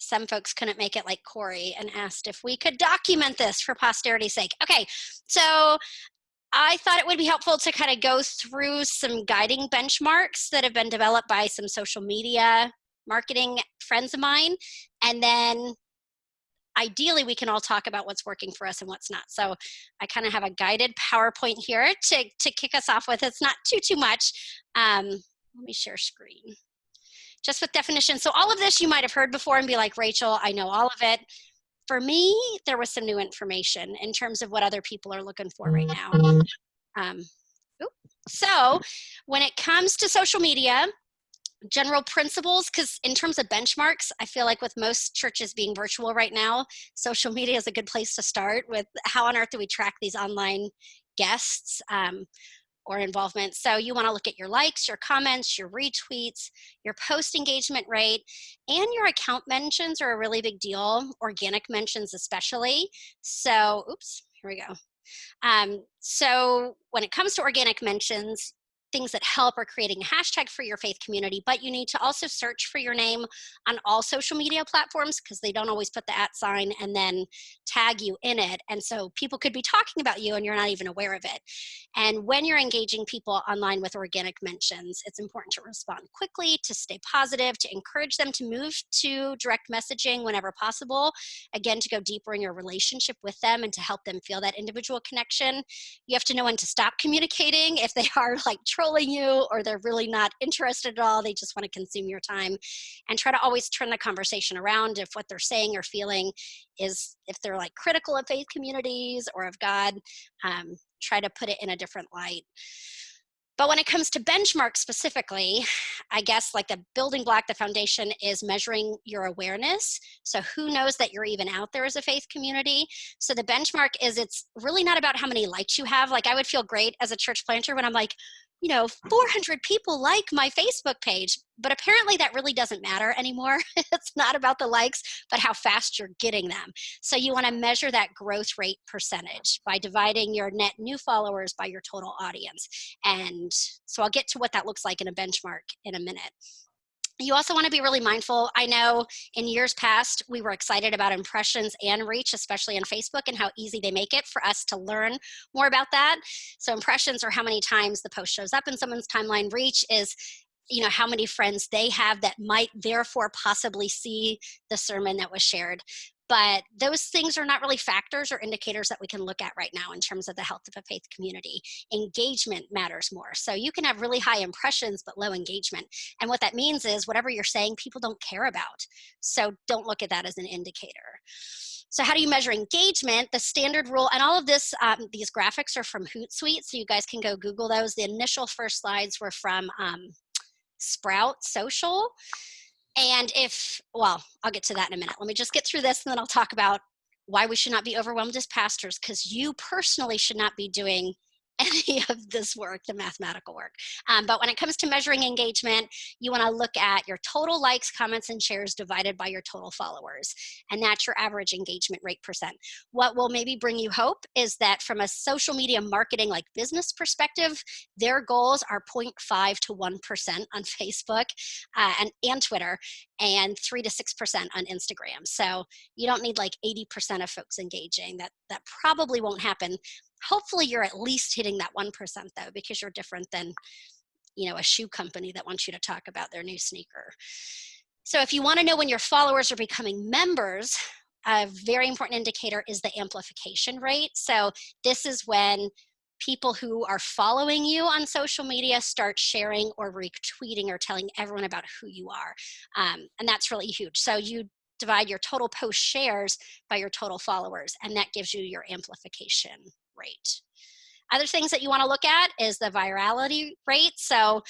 some folks couldn't make it, like Corey, and asked if we could document this for posterity's sake. Okay, so I thought it would be helpful to kind of go through some guiding benchmarks that have been developed by some social media marketing friends of mine. And then ideally we can all talk about what's working for us and what's not. So I kind of have a guided PowerPoint here to kick us off with. It's not too much. Let me share screen. Just with definitions. So all of this you might have heard before and be like, Rachel, I know all of it. For me, there was some new information in terms of what other people are looking for right now. So when it comes to social media, general principles, because in terms of benchmarks, I feel like with most churches being virtual right now, social media is a good place to start with how on earth do we track these online guests or involvement. So you want to look at your likes, your comments, your retweets, your post engagement rate, and your account mentions are a really big deal, organic mentions especially. So, oops, here we go. So when it comes to organic mentions, things that help are creating a hashtag for your faith community, but you need to also search for your name on all social media platforms because they don't always put the @ sign and then tag you in it. And so people could be talking about you and you're not even aware of it. And when you're engaging people online with organic mentions, it's important to respond quickly, to stay positive, to encourage them to move to direct messaging whenever possible. Again, to go deeper in your relationship with them and to help them feel that individual connection. You have to know when to stop communicating if they are like trolling you or they're really not interested at all, they just want to consume your time, and try to always turn the conversation around if what they're saying or feeling is, if they're like critical of faith communities or of God, try to put it in a different light. But when it comes to benchmarks specifically, I guess like the building block, the foundation is measuring your awareness. So who knows that you're even out there as a faith community? So the benchmark is, it's really not about how many likes you have. Like I would feel great as a church planter when I'm like, 400 people like my Facebook page, but apparently that really doesn't matter anymore. It's not about the likes, but how fast you're getting them. So you want to measure that growth rate percentage by dividing your net new followers by your total audience. And so I'll get to what that looks like in a benchmark in a minute. You also want to be really mindful. I know in years past, we were excited about impressions and reach, especially on Facebook, and how easy they make it for us to learn more about that. So impressions are how many times the post shows up in someone's timeline. Reach is how many friends they have that might therefore possibly see the sermon that was shared. But those things are not really factors or indicators that we can look at right now in terms of the health of a faith community. Engagement matters more. So you can have really high impressions, but low engagement. And what that means is whatever you're saying, people don't care about. So don't look at that as an indicator. So how do you measure engagement? The standard rule, and all of this, these graphics are from Hootsuite, so you guys can go Google those. The initial first slides were from Sprout Social. And I'll get to that in a minute. Let me just get through this and then I'll talk about why we should not be overwhelmed as pastors, because you personally should not be doing any of this work, the mathematical work. But when it comes to measuring engagement, you want to look at your total likes, comments, and shares divided by your total followers. And that's your average engagement rate percent. What will maybe bring you hope is that from a social media marketing, like business perspective, their goals are 0.5 to 1% on Facebook and Twitter, and 3 to 6% on Instagram. So you don't need like 80% of folks engaging. That probably won't happen. Hopefully you're at least hitting that 1% though, because you're different than, a shoe company that wants you to talk about their new sneaker. So if you want to know when your followers are becoming members, a very important indicator is the amplification rate. So this is when people who are following you on social media start sharing or retweeting or telling everyone about who you are. And that's really huge. So you divide your total post shares by your total followers, and that gives you your amplification rate. Other things that you want to look at is the virality rate. So,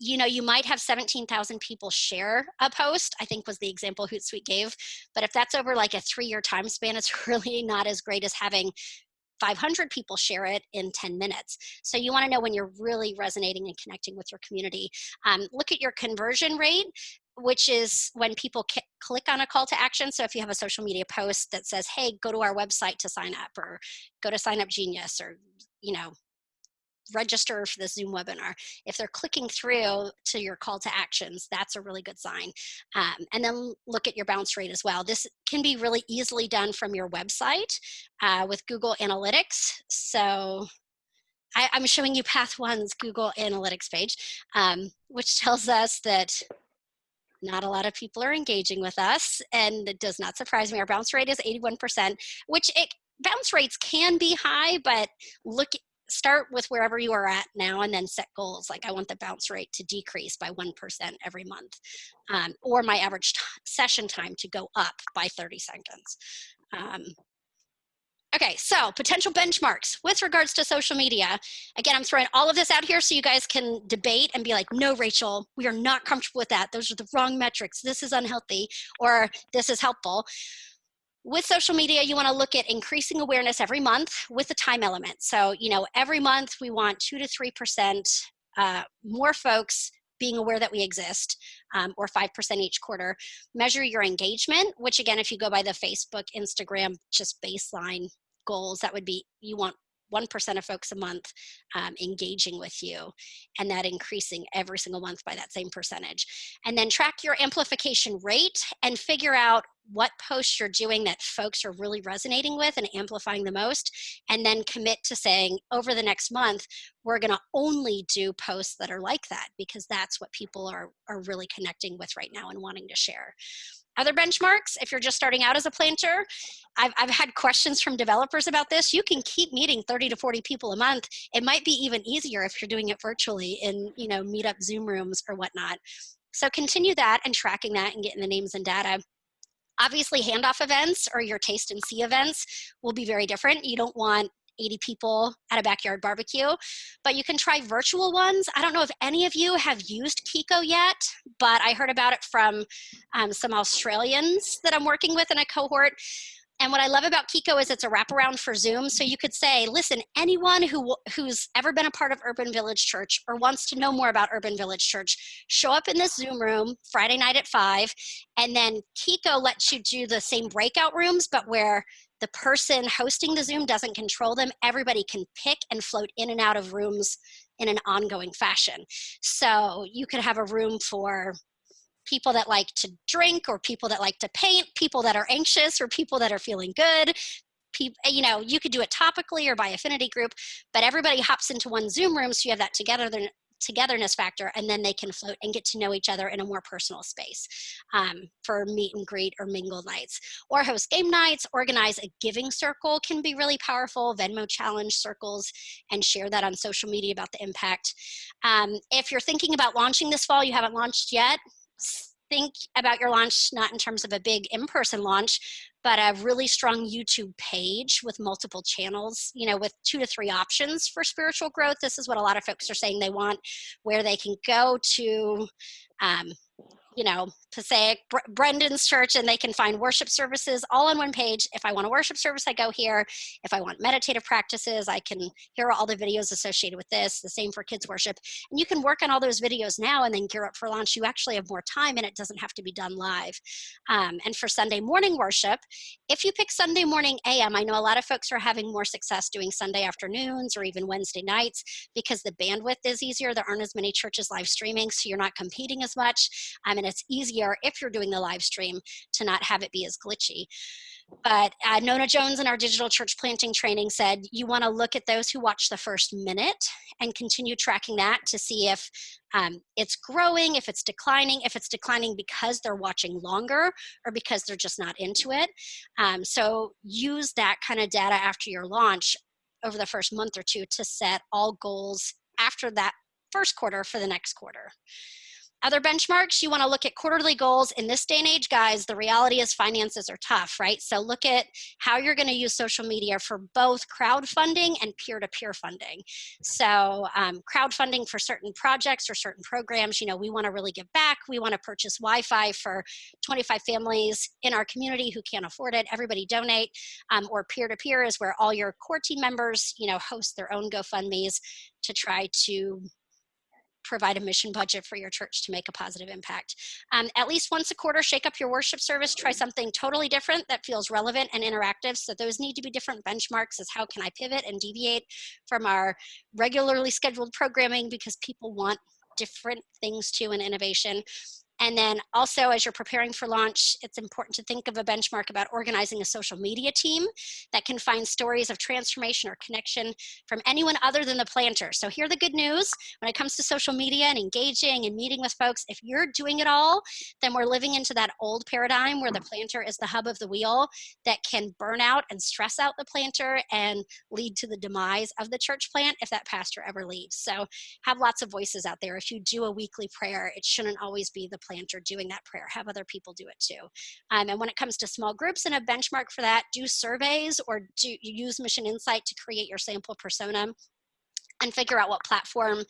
you might have 17,000 people share a post, I think was the example Hootsuite gave. But if that's over like a 3-year time span, it's really not as great as having 500 people share it in 10 minutes. So you want to know when you're really resonating and connecting with your community. Look at your conversion rate, which is when people click on a call to action. So if you have a social media post that says, hey, go to our website to sign up, or go to Sign Up Genius, or, register for the Zoom webinar. If they're clicking through to your call to actions, that's a really good sign. And then look at your bounce rate as well. This can be really easily done from your website with Google Analytics. So I'm showing you Path One's Google Analytics page, which tells us that not a lot of people are engaging with us, and it does not surprise me. Our bounce rate is 81%, which bounce rates can be high, but start with wherever you are at now and then set goals. Like, I want the bounce rate to decrease by 1% every month, or my average session time to go up by 30 seconds. Okay, so potential benchmarks with regards to social media. Again, I'm throwing all of this out here so you guys can debate and be like, no, Rachel, we are not comfortable with that. Those are the wrong metrics. This is unhealthy, or this is helpful. With social media, you want to look at increasing awareness every month with the time element. So, every month we want 2 to 3% more folks being aware that we exist, or 5% each quarter. Measure your engagement, which again, if you go by the Facebook, Instagram, just baseline goals, that would be, you want 1% of folks a month engaging with you, and that increasing every single month by that same percentage. And then track your amplification rate and figure out what posts you're doing that folks are really resonating with and amplifying the most, and then commit to saying, over the next month, we're going to only do posts that are like that, because that's what people are really connecting with right now and wanting to share. Other benchmarks, if you're just starting out as a planter, I've had questions from developers about this. You can keep meeting 30 to 40 people a month. It might be even easier if you're doing it virtually in, meetup Zoom rooms or whatnot. So continue that and tracking that and getting the names and data. Obviously, handoff events or your taste and see events will be very different. You don't want 80 people at a backyard barbecue, but you can try virtual ones. I don't know if any of you have used Kiko yet, but I heard about it from some Australians that I'm working with in a cohort. And what I love about Kiko is it's a wraparound for Zoom. So you could say, listen, anyone who's ever been a part of Urban Village Church or wants to know more about Urban Village Church, show up in this Zoom room Friday night at 5. And then Kiko lets you do the same breakout rooms, but where the person hosting the Zoom doesn't control them. Everybody can pick and float in and out of rooms in an ongoing fashion. So you could have a room for people that like to drink, or people that like to paint, people that are anxious, or people that are feeling good. You could do it topically or by affinity group, but everybody hops into one Zoom room, so you have that togetherness factor, and then they can float and get to know each other in a more personal space for meet and greet or mingle nights, or host game nights. Organize a giving circle can be really powerful, Venmo challenge circles, and share that on social media about the impact. If you're thinking about launching this fall, you haven't launched yet, think about your launch not in terms of a big in-person launch, but a really strong YouTube page with multiple channels, with 2 to 3 options for spiritual growth. This is what a lot of folks are saying they want, where they can go to Passaic, Brendan's church, and they can find worship services all on one page. If I want a worship service, I go here. If I want meditative practices, I can hear all the videos associated with this. The same for kids worship. And you can work on all those videos now and then gear up for launch. You actually have more time, and it doesn't have to be done live. And for Sunday morning worship, if you pick Sunday morning AM, I know a lot of folks are having more success doing Sunday afternoons or even Wednesday nights because the bandwidth is easier. There aren't as many churches live streaming, so you're not competing as much. And it's easier if you're doing the live stream to not have it be as glitchy. But Nona Jones in our digital church planting training said you want to look at those who watch the first minute and continue tracking that to see if it's growing, if it's declining because they're watching longer or because they're just not into it. So use that kind of data after your launch over the first month or two to set all goals after that first quarter for the next quarter. Other benchmarks, you want to look at quarterly goals. In this day and age, guys, the reality is finances are tough, right? So look at how you're going to use social media for both crowdfunding and peer-to-peer funding. So crowdfunding for certain projects or certain programs, we want to really give back. We want to purchase Wi-Fi for 25 families in our community who can't afford it. Everybody donate. Or peer-to-peer is where all your core team members, host their own GoFundMes to try to provide a mission budget for your church to make a positive impact. At least once a quarter, shake up your worship service, try something totally different that feels relevant and interactive. So those need to be different benchmarks as how can I pivot and deviate from our regularly scheduled programming, because people want different things too in innovation. And then also, as you're preparing for launch, it's important to think of a benchmark about organizing a social media team that can find stories of transformation or connection from anyone other than the planter. So here's the good news. When it comes to social media and engaging and meeting with folks, if you're doing it all, then we're living into that old paradigm where the planter is the hub of the wheel that can burn out and stress out the planter and lead to the demise of the church plant if that pastor ever leaves. So have lots of voices out there. If you do a weekly prayer, it shouldn't always be the planter doing that prayer. Have other people do it too. And when it comes to small groups and a benchmark for that, do surveys or do you use Mission Insight to create your sample persona and figure out what platform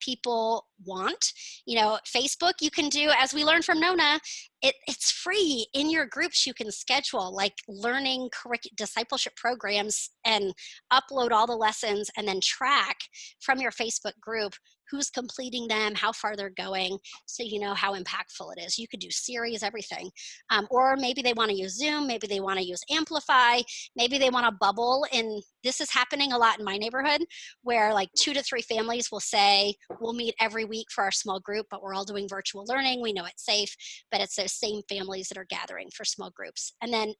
people want. You know, Facebook, you can do, as we learned from Nona, it's free. In your groups, you can schedule like learning discipleship programs and upload all the lessons and then track from your Facebook group who's completing them, how far they're going, so you know how impactful it is. You could do series, everything. Or maybe they want to use Zoom, maybe they want to use Amplify, maybe they want to bubble. And this is happening a lot in my neighborhood, where like 2 to 3 families will say, we'll meet every week for our small group, but we're all doing virtual learning. We know it's safe, but it's those same families that are gathering for small groups. And then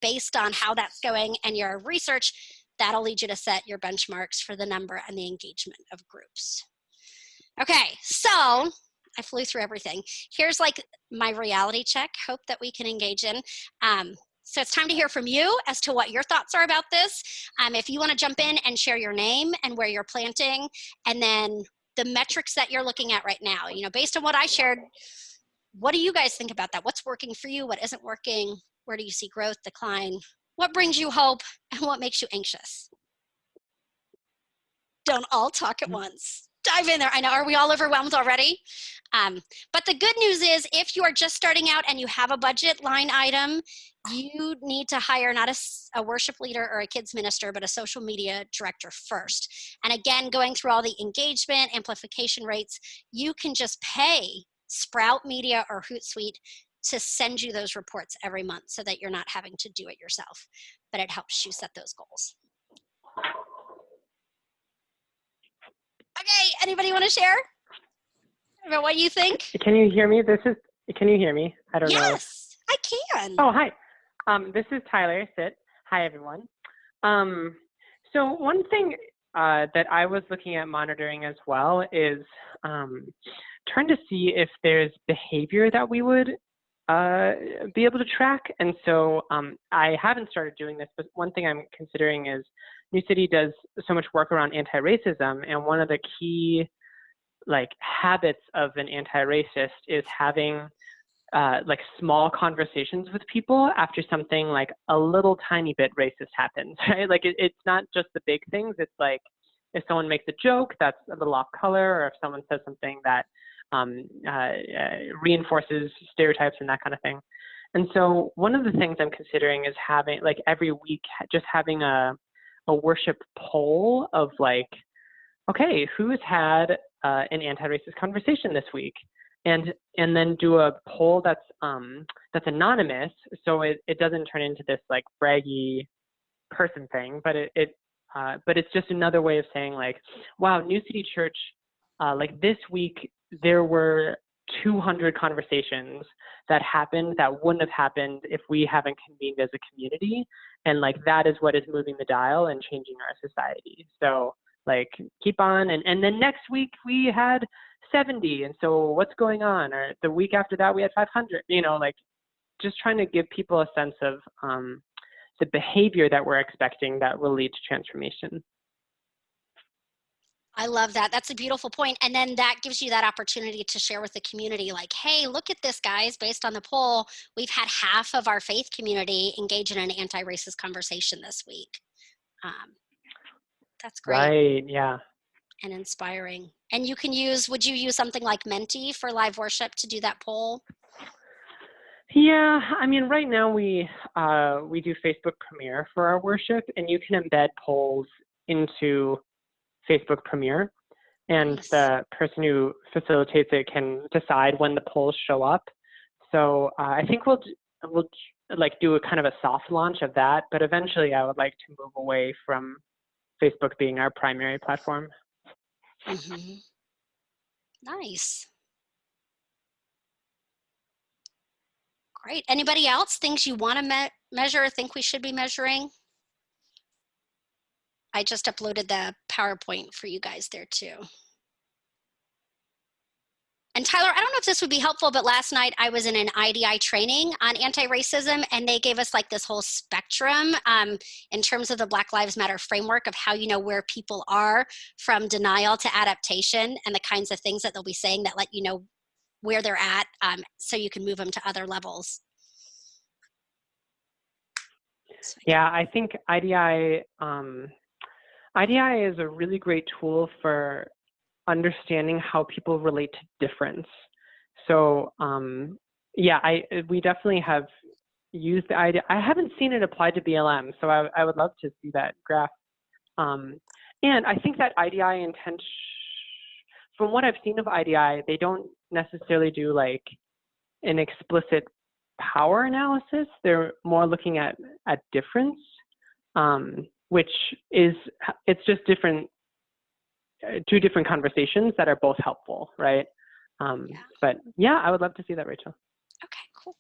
based on how that's going and your research, that'll lead you to set your benchmarks for the number and the engagement of groups. Okay, so I flew through everything. Here's like my reality check, hope that we can engage in. So it's time to hear from you as to what your thoughts are about this. If you want to jump in and share your name and where you're planting, and then the metrics that you're looking at right now, you know, based on what I shared, what do you guys think about that? What's working for you? What isn't working? Where do you see growth, decline? What brings you hope and what makes you anxious? Don't all talk at once. Dive in there. I know, are we all overwhelmed already? But the good news is if you are just starting out and you have a budget line item, you need to hire not a worship leader or a kids minister, but a social media director first. And again, going through all the engagement, amplification rates, you can just pay Sprout Media or Hootsuite to send you those reports every month so that you're not having to do it yourself, but it helps you set those goals. Okay, anybody want to share about what you think? Can you hear me? Can you hear me? I don't know. Yes, I can. Oh, hi. This is Tyler Sitt. Hi, everyone. So one thing that I was looking at monitoring as well is trying to see if there's behavior that we would be able to track. And so I haven't started doing this, but one thing I'm considering is New City does so much work around anti-racism, and one of the key like habits of an anti-racist is having like small conversations with people after something like a little tiny bit racist happens, right? Like it's not just the big things. It's like if someone makes a joke that's a little off color, or if someone says something that reinforces stereotypes and that kind of thing. And so one of the things I'm considering is having like every week just having a worship poll of like, okay, who's had an anti-racist conversation this week, and then do a poll that's anonymous, so it doesn't turn into this like braggy person thing, but it's just another way of saying like, wow, New City Church, like this week there were 200 conversations that happened that wouldn't have happened if we haven't convened as a community, and like that is what is moving the dial and changing our society. So like keep on, and then next week we had 70, and so what's going on? Or the week after that we had 500. You know, like just trying to give people a sense of the behavior that we're expecting that will lead to transformation. I love that. That's a beautiful point. And then that gives you that opportunity to share with the community like, hey, look at this, guys. Based on the poll, we've had half of our faith community engage in an anti-racist conversation this week. That's great. Right, yeah. And inspiring. And you can use, would you use something like Menti for live worship to do that poll? Yeah, I mean, right now we do Facebook Premiere for our worship, and you can embed polls into Facebook Premiere. and Nice. the person who facilitates it can decide when the polls show up. So I think we'll like do a kind of a soft launch of that, but eventually I would like to move away from Facebook being our primary platform. Mm-hmm. Nice. Great. Anybody else, things you want to measure or think we should be measuring? I just uploaded the PowerPoint for you guys there too. And Tyler, I don't know if this would be helpful, but last night I was in an IDI training on anti-racism, and they gave us like this whole spectrum in terms of the Black Lives Matter framework of how you know where people are from denial to adaptation, and the kinds of things that they'll be saying that let you know where they're at, so you can move them to other levels. Yeah, I think IDI is a really great tool for understanding how people relate to difference. So yeah, we definitely have used the IDI. I haven't seen it applied to BLM, so I would love to see that graph. And I think that IDI from what I've seen of IDI, they don't necessarily do like an explicit power analysis. They're more looking at difference, which it's just two different conversations that are both helpful, right? But yeah, I would love to see that, Rachel. Okay, cool.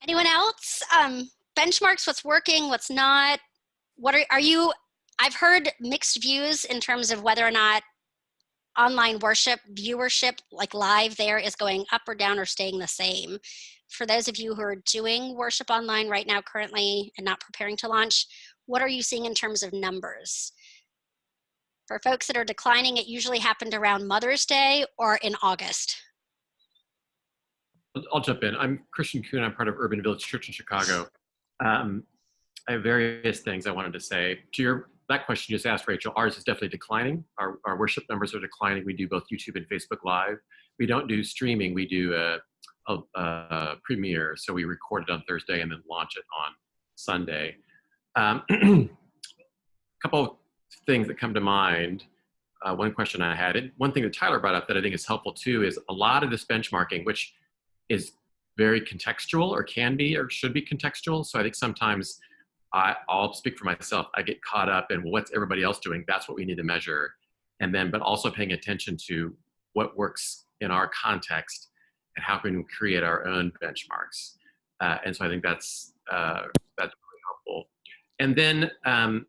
Anyone else? Benchmarks, what's working, what's not? What are you, I've heard mixed views in terms of whether or not online worship viewership, like live there, is going up or down or staying the same. For those of you who are doing worship online right now currently and not preparing to launch, what are you seeing in terms of numbers? For folks that are declining, it usually happened around Mother's Day or in August. I'll jump in. I'm Christian Kuhn. I'm part of Urban Village Church in Chicago. I have various things I wanted to say. To that question you just asked, Rachel, ours is definitely declining. Our worship numbers are declining. We do both YouTube and Facebook Live. We don't do streaming. We do a premiere. So we record it on Thursday and then launch it on Sunday. A couple of things that come to mind. One question I had, one thing that Tyler brought up that I think is helpful too, is a lot of this benchmarking, which is very contextual or can be or should be contextual. So I think sometimes I'll speak for myself. I get caught up in what's everybody else doing. That's what we need to measure. And then, but also paying attention to what works in our context and how can we create our own benchmarks. And so I think that's really helpful. And then I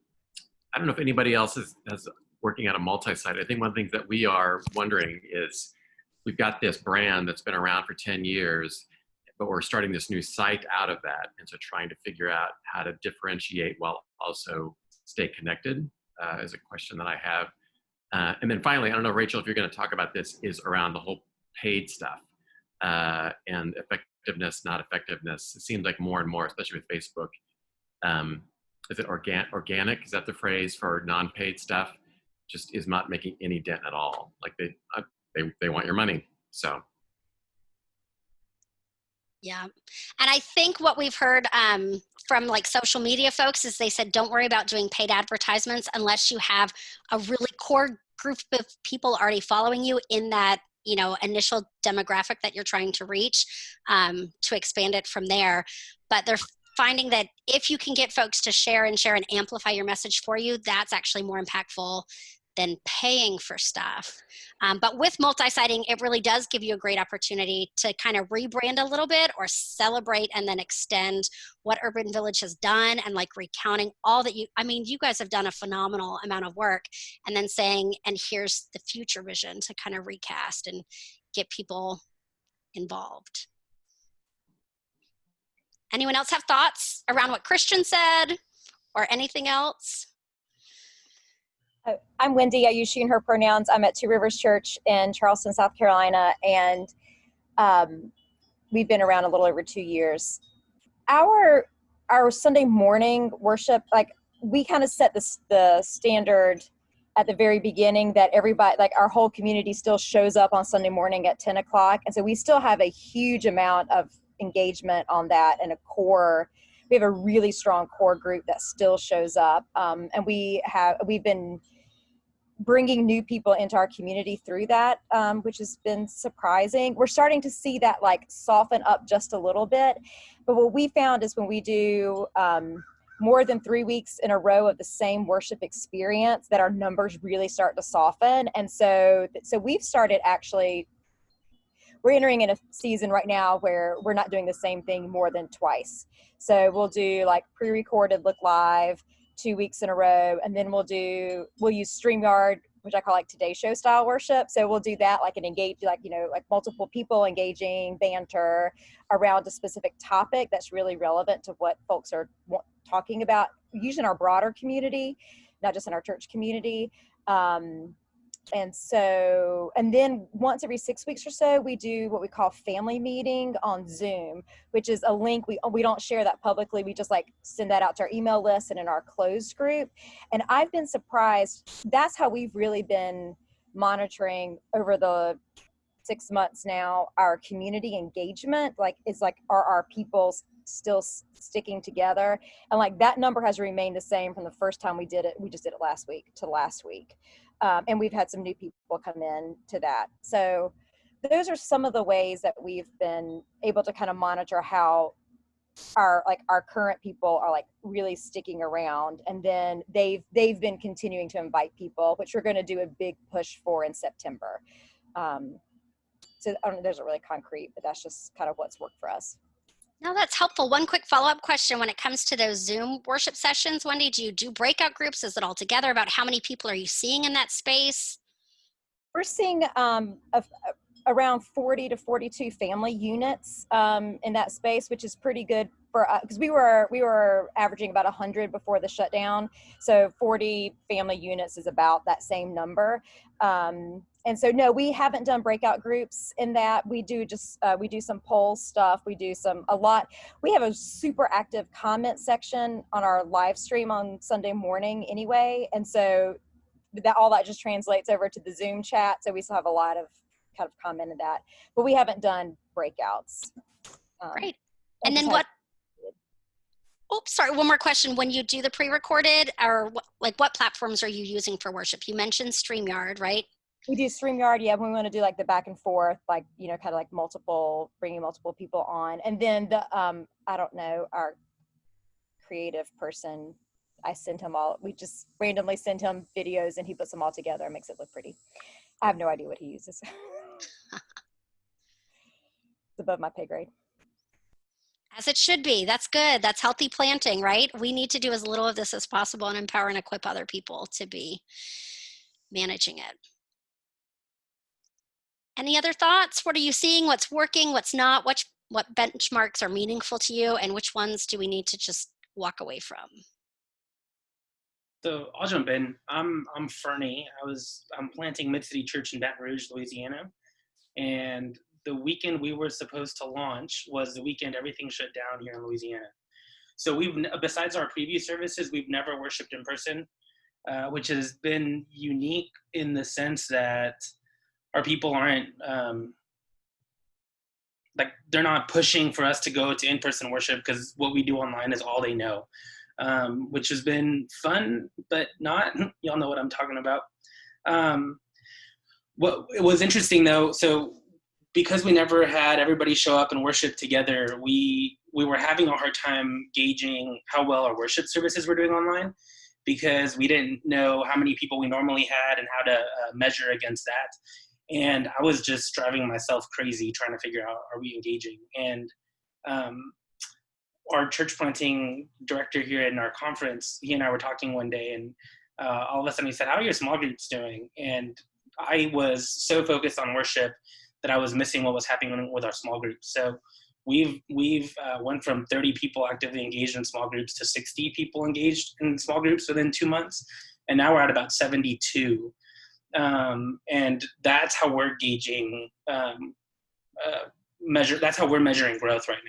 don't know if anybody else is working at a multi-site. I think one of the things that we are wondering is we've got this brand that's been around for 10 years, but we're starting this new site out of that. And so trying to figure out how to differentiate while also stay connected is a question that I have. And then finally, I don't know, Rachel, if you're going to talk about this, is around the whole paid stuff and effectiveness, not effectiveness. It seems like more and more, especially with Facebook, is it organic? Is that the phrase for non-paid stuff? Just is not making any dent at all. Like they want your money, so. Yeah. And I think what we've heard from like social media folks is they said, don't worry about doing paid advertisements unless you have a really core group of people already following you in that, you know, initial demographic that you're trying to reach, to expand it from there. But they're finding that if you can get folks to share and amplify your message for you, that's actually more impactful than paying for stuff. But with multi-siting, it really does give you a great opportunity to kind of rebrand a little bit or celebrate and then extend what Urban Village has done, and like recounting all that you guys have done a phenomenal amount of work, and then saying, and here's the future vision to kind of recast and get people involved. Anyone else have thoughts around what Christian said or anything else? I'm Wendy. I use she and her pronouns. I'm at Two Rivers Church in Charleston, South Carolina, and we've been around a little over 2 years. Our Sunday morning worship, like we kind of set the standard at the very beginning that everybody, like our whole community still shows up on Sunday morning at 10 o'clock. And so we still have a huge amount of engagement on that, and we have a really strong core group that still shows up. And we've been bringing new people into our community through that, which has been surprising. We're starting to see that like soften up just a little bit. But what we found is when we do more than 3 weeks in a row of the same worship experience, that our numbers really start to soften. And so we've started actually, we're entering in a season right now where we're not doing the same thing more than twice. So we'll do like pre-recorded look live 2 weeks in a row, and then we'll use StreamYard, which I call like Today Show style worship. So we'll do that like an engage, like, you know, like multiple people engaging banter around a specific topic that's really relevant to what folks are talking about, usually in our broader community, not just in our church community. And then once every 6 weeks or so, we do what we call family meeting on Zoom, which is a link. We don't share that publicly. We just like send that out to our email list and in our closed group. And I've been surprised. That's how we've really been monitoring over the 6 months now, our community engagement. Like, it's like, are our people still sticking together? And like that number has remained the same from the first time we did it. We just did it last week to last week. And we've had some new people come in to that. So those are some of the ways that we've been able to kind of monitor how our current people are like really sticking around. And then they've been continuing to invite people, which we're going to do a big push for in September. So I don't know, there's a really concrete, but that's just kind of what's worked for us. No, that's helpful. One quick follow-up question. When it comes to those Zoom worship sessions, Wendy, do you do breakout groups? Is it all together? About how many people are you seeing in that space? We're seeing around 40 to 42 family units in that space, which is pretty good for us, because we were averaging about 100 before the shutdown. So 40 family units is about that same number. And so, no, we haven't done breakout groups in that. We do just, we do some poll stuff. We do we have a super active comment section on our live stream on Sunday morning anyway. And so all that just translates over to the Zoom chat. So we still have a lot of kind of commented that, but we haven't done breakouts. Great. And then sorry, one more question. When you do the pre-recorded, or what platforms are you using for worship? You mentioned StreamYard, right? We do StreamYard, yeah, when we want to do like the back and forth, like, you know, kind of like bringing multiple people on. And then I don't know, our creative person, we just randomly send him videos and he puts them all together and makes it look pretty. I have no idea what he uses. It's above my pay grade. As it should be. That's good. That's healthy planting, right? We need to do as little of this as possible and empower and equip other people to be managing it. Any other thoughts? What are you seeing? What's working? What's not? What benchmarks are meaningful to you? And which ones do we need to just walk away from? So I'll jump in. I'm Fernie. I'm planting Mid-City Church in Baton Rouge, Louisiana. And the weekend we were supposed to launch was the weekend everything shut down here in Louisiana. So besides our preview services, we've never worshiped in person, which has been unique in the sense that our people aren't, they're not pushing for us to go to in-person worship, because what we do online is all they know, which has been fun, but not. Y'all know what I'm talking about. What was interesting though, so because we never had everybody show up and worship together, we were having a hard time gauging how well our worship services were doing online, because we didn't know how many people we normally had and how to measure against that. And I was just driving myself crazy trying to figure out, are we engaging? And our church planting director here in our conference, he and I were talking one day, and all of a sudden he said, how are your small groups doing? And I was so focused on worship that I was missing what was happening with our small groups. So we've went from 30 people actively engaged in small groups to 60 people engaged in small groups within 2 months. And now we're at about 72. And that's how we're gauging, that's how we're measuring growth right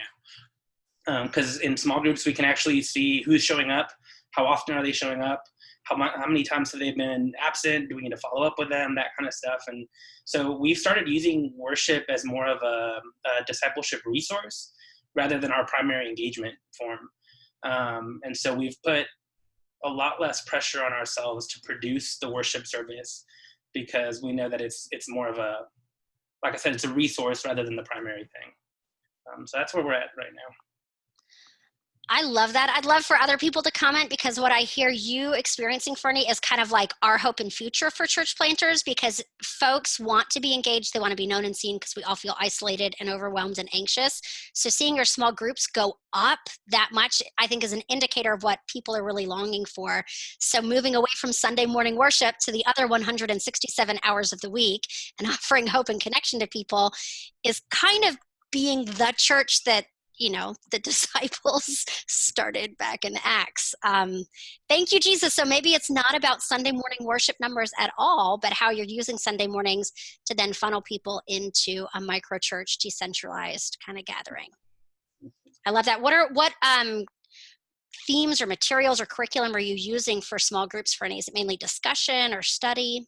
now. Because in small groups, we can actually see who's showing up, how often are they showing up, how many times have they been absent, do we need to follow up with them, that kind of stuff. And so we've started using worship as more of a discipleship resource rather than our primary engagement form. And so we've put a lot less pressure on ourselves to produce the worship service, because we know that it's more of a, like I said, it's a resource rather than the primary thing. So that's where we're at right now. I love that. I'd love for other people to comment, because what I hear you experiencing, Fernie, is kind of like our hope and future for church planters, because folks want to be engaged. They want to be known and seen, because we all feel isolated and overwhelmed and anxious. So seeing your small groups go up that much, I think, is an indicator of what people are really longing for. So moving away from Sunday morning worship to the other 167 hours of the week and offering hope and connection to people is kind of being the church that, you know, the disciples started back in Acts. Thank you, Jesus. So maybe it's not about Sunday morning worship numbers at all, but how you're using Sunday mornings to then funnel people into a micro church, decentralized kind of gathering. I love that. What themes or materials or curriculum are you using for small groups, Fernie? Is it mainly discussion or study?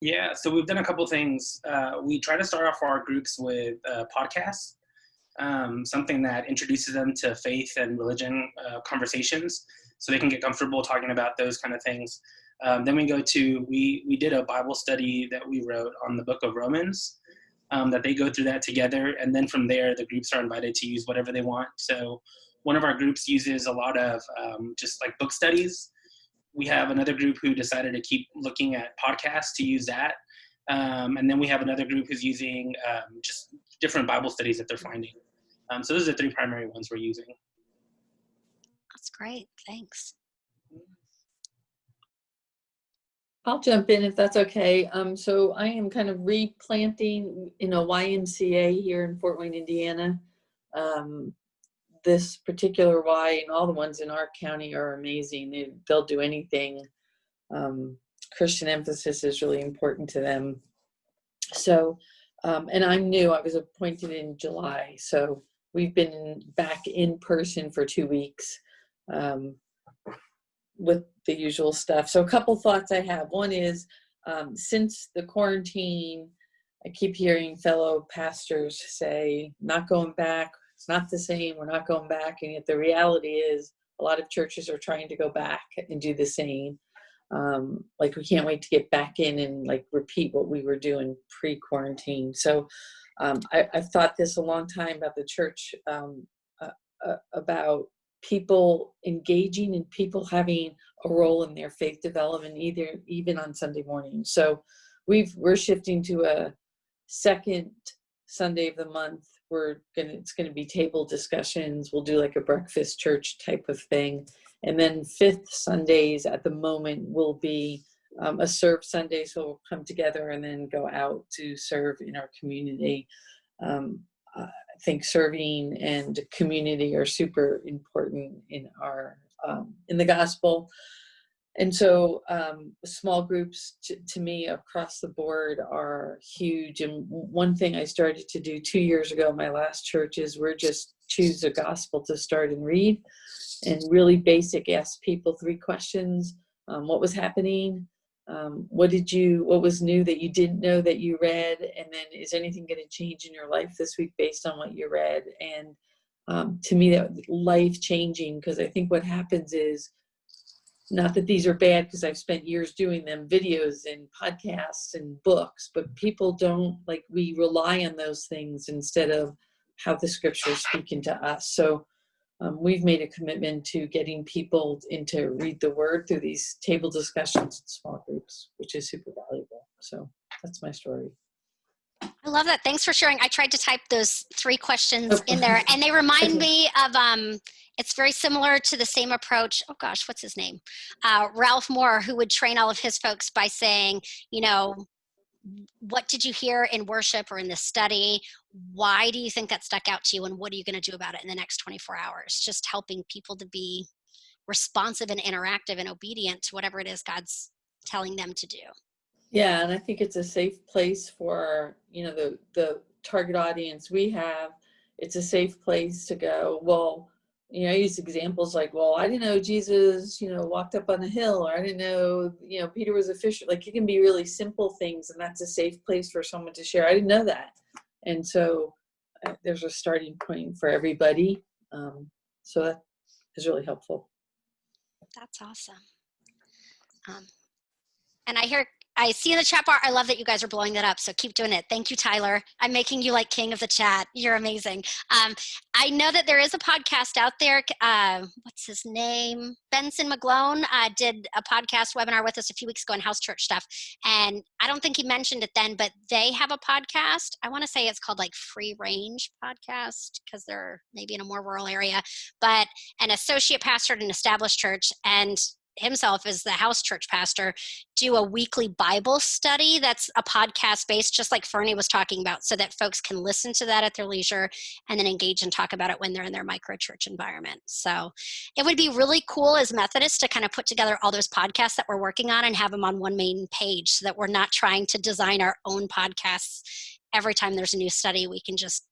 Yeah, so we've done a couple things. We try to start off our groups with podcasts. Something that introduces them to faith and religion conversations, so they can get comfortable talking about those kind of things. Then we did a Bible study that we wrote on the book of Romans, that they go through that together. And then from there, the groups are invited to use whatever they want. So one of our groups uses a lot of just like book studies. We have another group who decided to keep looking at podcasts to use that. And then we have another group who's using just different Bible studies that they're finding. So those are the three primary ones we're using. That's great. Thanks. I'll jump in if that's okay. So I am kind of replanting in a YMCA here in Fort Wayne, Indiana. This particular Y, and all the ones in our county are amazing. They'll do anything. Christian emphasis is really important to them. So, and I'm new. I was appointed in July. So we've been back in person for 2 weeks with the usual stuff. So a couple thoughts I have. One is, since the quarantine, I keep hearing fellow pastors say, not going back. It's not the same. We're not going back. And yet the reality is a lot of churches are trying to go back and do the same. Like we can't wait to get back in and like repeat what we were doing pre-quarantine. So I've thought this a long time about the church, about people engaging and people having a role in their faith development, even on Sunday morning. So we're shifting to a second Sunday of the month. It's gonna be table discussions. We'll do like a breakfast church type of thing. And then fifth Sundays at the moment will be a serve Sunday. So we'll come together and then go out to serve in our community. I think serving and community are super important in the gospel. And so small groups to me across the board are huge. And one thing I started to do 2 years ago, my last church, is we're just choose a gospel to start and read, and really basic, ask people 3 questions. What was happening? What was new that you didn't know that you read? And then is anything going to change in your life this week based on what you read? And to me, that life changing, because I think what happens is, not that these are bad, because I've spent years doing them, videos and podcasts and books, but people don't, like, we rely on those things instead of how the scripture is speaking to us. So we've made a commitment to getting people into read the word through these table discussions in small groups, which is super valuable. So that's my story. I love that. Thanks for sharing. I tried to type those 3 questions in there, and they remind me of, it's very similar to the same approach. Oh gosh, what's his name? Ralph Moore, who would train all of his folks by saying, you know, what did you hear in worship or in the study? Why do you think that stuck out to you? And what are you going to do about it in the next 24 hours? Just helping people to be responsive and interactive and obedient to whatever it is God's telling them to do. Yeah, and I think it's a safe place for, the target audience we have. It's a safe place to go, well, I use examples like, well, I didn't know Jesus, walked up on a hill, or I didn't know, Peter was a fisher. Like, it can be really simple things, and that's a safe place for someone to share. I didn't know that. And so there's a starting point for everybody. So that is really helpful. That's awesome. And I see in the chat bar, I love that you guys are blowing that up. So keep doing it. Thank you, Tyler. I'm making you like king of the chat. You're amazing. I know that there is a podcast out there. What's his name? Benson McGlone did a podcast webinar with us a few weeks ago on house church stuff. And I don't think he mentioned it then, but they have a podcast. I want to say it's called like Free Range Podcast because they're maybe in a more rural area, but an associate pastor at an established church and himself as the house church pastor do a weekly Bible study that's a podcast based, just like Fernie was talking about, so that folks can listen to that at their leisure and then engage and talk about it when they're in their micro church environment. So it would be really cool as Methodists to kind of put together all those podcasts that we're working on and have them on one main page so that we're not trying to design our own podcasts. Every time there's a new study, we can just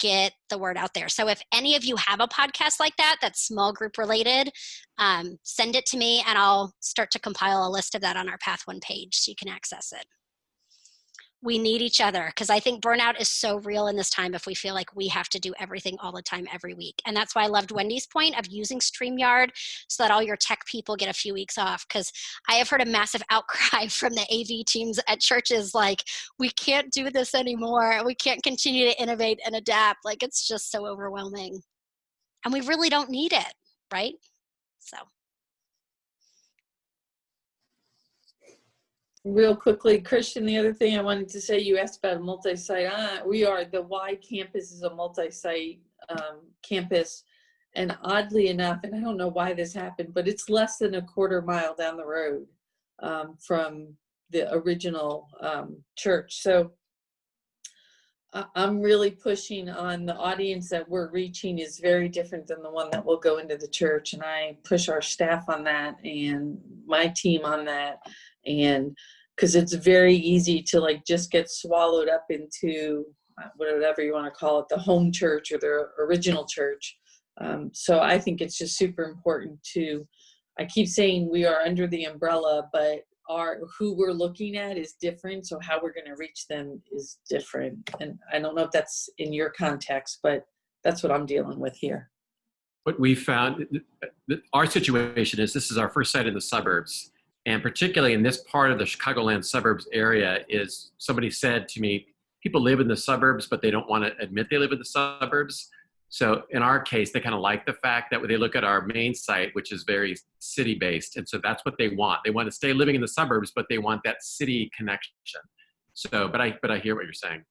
get the word out there. So if any of you have a podcast like that, that's small group related, send it to me and I'll start to compile a list of that on our Path One page so you can access it. We need each other because I think burnout is so real in this time if we feel like we have to do everything all the time every week. And that's why I loved Wendy's point of using StreamYard so that all your tech people get a few weeks off, because I have heard a massive outcry from the AV teams at churches like, we can't do this anymore. We can't continue to innovate and adapt. Like, it's just so overwhelming. And we really don't need it, right? So. Real quickly, Christian, the other thing I wanted to say, you asked about a multi-site. The Y campus is a multi-site campus. And oddly enough, and I don't know why this happened, but it's less than a quarter mile down the road from the original church. So I'm really pushing on the audience that we're reaching is very different than the one that will go into the church. And I push our staff on that and my team on that. And because it's very easy to like just get swallowed up into whatever you want to call it, the home church or the original church. So I think it's just super important I keep saying we are under the umbrella, but who we're looking at is different. So how we're going to reach them is different. And I don't know if that's in your context, but that's what I'm dealing with here. What we found, our situation is this is our first site in the suburbs. And particularly in this part of the Chicagoland suburbs area is somebody said to me, people live in the suburbs, but they don't want to admit they live in the suburbs. So in our case, they kind of like the fact that when they look at our main site, which is very city-based, and so that's what they want. They want to stay living in the suburbs, but they want that city connection. So, but I hear what you're saying.